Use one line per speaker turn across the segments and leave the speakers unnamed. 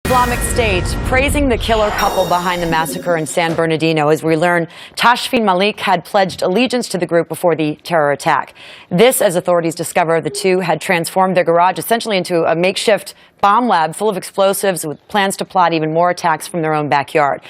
Islamic State praising the killer couple behind the massacre in San Bernardino as we learn Tashfeen Malik had pledged allegiance to the group before the terror attack. This, as authorities discover, the two had transformed their garage essentially into a makeshift bomb lab full of explosives with plans to plot even more attacks from their own backyard.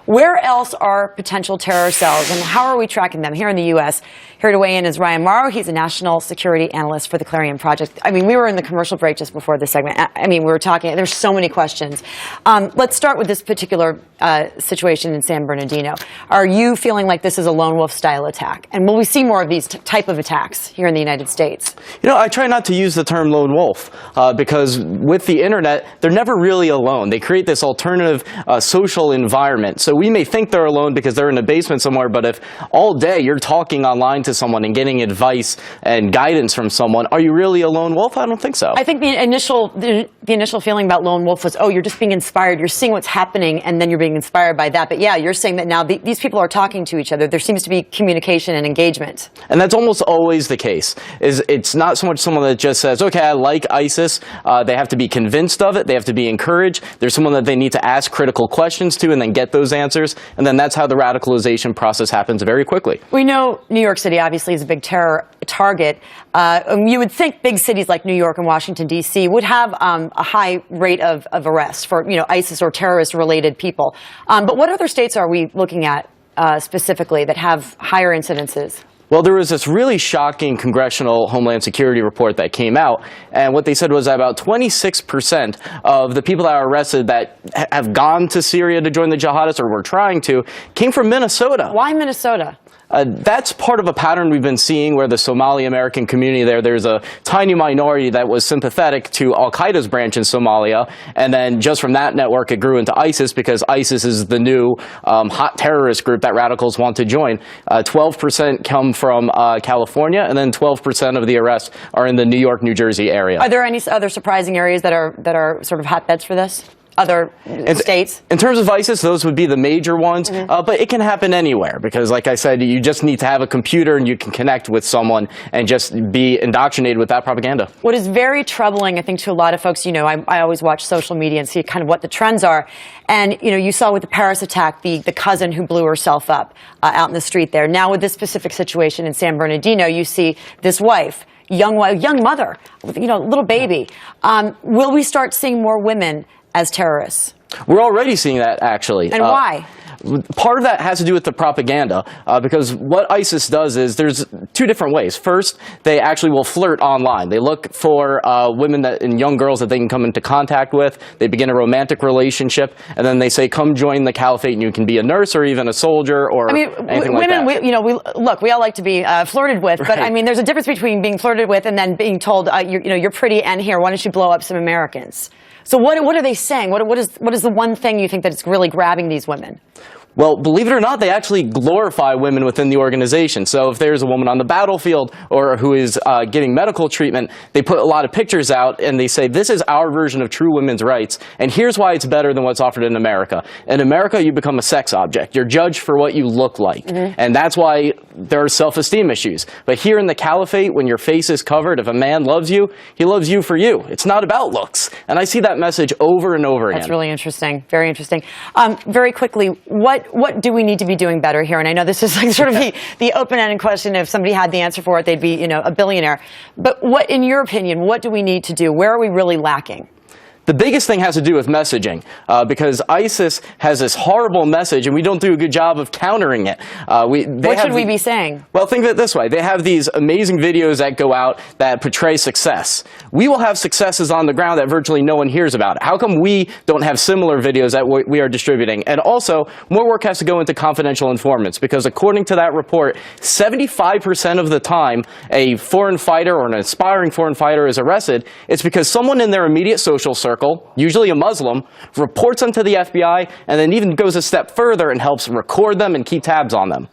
Where else are potential terror cells, and how are we tracking them here in the U.S.? Here to weigh in is Mauro. He's a national security analyst for the Clarion project. I mean, we were in the commercial break just before this segment. I mean, we were talking, there's so many questions. Let's start with this particular situation in San Bernardino. Are you feeling like this is a lone wolf style attack? And will we see more of these type of attacks here in the United States?
You know, I try not to use the term lone wolf because with the internet, they're never really alone. They create this alternative social environment. So we may think they're alone because they're in a basement somewhere, but if all day you're talking online to someone and getting advice and guidance from someone, are you really a lone wolf? I don't think so.
I think the initial feeling about lone wolf was, oh, you're just being inspired. You're seeing what's happening, and then you're being inspired by that. But yeah, you're saying that now these people are talking to each other. There seems to be communication and engagement.
And that's almost always the case. It's not so much someone that just says, okay, I like ISIS. They have to be convinced of it. They have to be encouraged. There's someone that they need to ask critical questions to and then get those answers. And then that's how the radicalization process happens very quickly.
We know New York City obviously is a big terror target. You would think big cities like New York and Washington, D.C. would have a high rate of arrests for ISIS or terrorist-related people. But what other states are we looking at specifically that have higher incidences?
Well, there was this really shocking congressional Homeland Security report that came out, and what they said was that about 26% of the people that are arrested that have gone to Syria to join the jihadists or were trying to came from Minnesota.
Why Minnesota?
That's part of a pattern we've been seeing where the Somali-American community there's a tiny minority that was sympathetic to al-Qaeda's branch in Somalia, and then just from that network it grew into ISIS because ISIS is the new hot terrorist group that radicals want to join. 12% come from California, and then 12% of the arrests are in the New York, New Jersey area.
Are there any other surprising areas that are sort of hotbeds for this? Other states? In
terms of ISIS, those would be the major ones, but it can happen anywhere because, like I said, you just need to have a computer and you can connect with someone and just be indoctrinated with that propaganda.
What is very troubling, I think, to a lot of folks, I always watch social media and see kind of what the trends are. And, you saw with the Paris attack, the cousin who blew herself up out in the street there. Now with this specific situation in San Bernardino, you see this wife, young mother, little baby. Will we start seeing more women as terrorists?
We're already seeing that, actually.
And why?
Part of that has to do with the propaganda, because what ISIS does is there's two different ways. First, they actually will flirt online. They look for women and young girls that they can come into contact with. They begin a romantic relationship, and then they say, come join the caliphate, and you can be a nurse or even a soldier or anything like that.
Women, we all like to be flirted with, but I mean, there's a difference between being flirted with and then being told, you're pretty, and here, why don't you blow up some Americans? So what are they saying? What is the one thing you think that is really grabbing these women?
Well, believe it or not, they actually glorify women within the organization. So if there's a woman on the battlefield or who is getting medical treatment, they put a lot of pictures out and they say, this is our version of true women's rights, and here's why it's better than what's offered in America. In America, you become a sex object. You're judged for what you look like. And that's why there are self-esteem issues. But here in the caliphate, when your face is covered, if a man loves you, he loves you for you. It's not about looks. And I see that message over and over again.
That's really interesting. Very interesting. Very quickly, what do we need to be doing better here? And I know this is like sort of the open-ended question. If somebody had the answer for it, they'd be, a billionaire. But what, in your opinion, what do we need to do? Where are we really lacking?
The biggest thing has to do with messaging, because ISIS has this horrible message, and we don't do a good job of countering it.
What should we be saying?
Well, think of it this way. They have these amazing videos that go out that portray success. We will have successes on the ground that virtually no one hears about. How come we don't have similar videos that we are distributing? And also, more work has to go into confidential informants, because according to that report, 75% of the time a foreign fighter or an aspiring foreign fighter is arrested, it's because someone in their immediate social circle, usually a Muslim, reports them to the FBI and then even goes a step further and helps record them and keep tabs on them.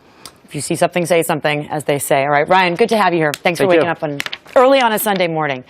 If you see something, say something, as they say. All right, Ryan, good to have you here. Thanks for waking up early on a Sunday morning.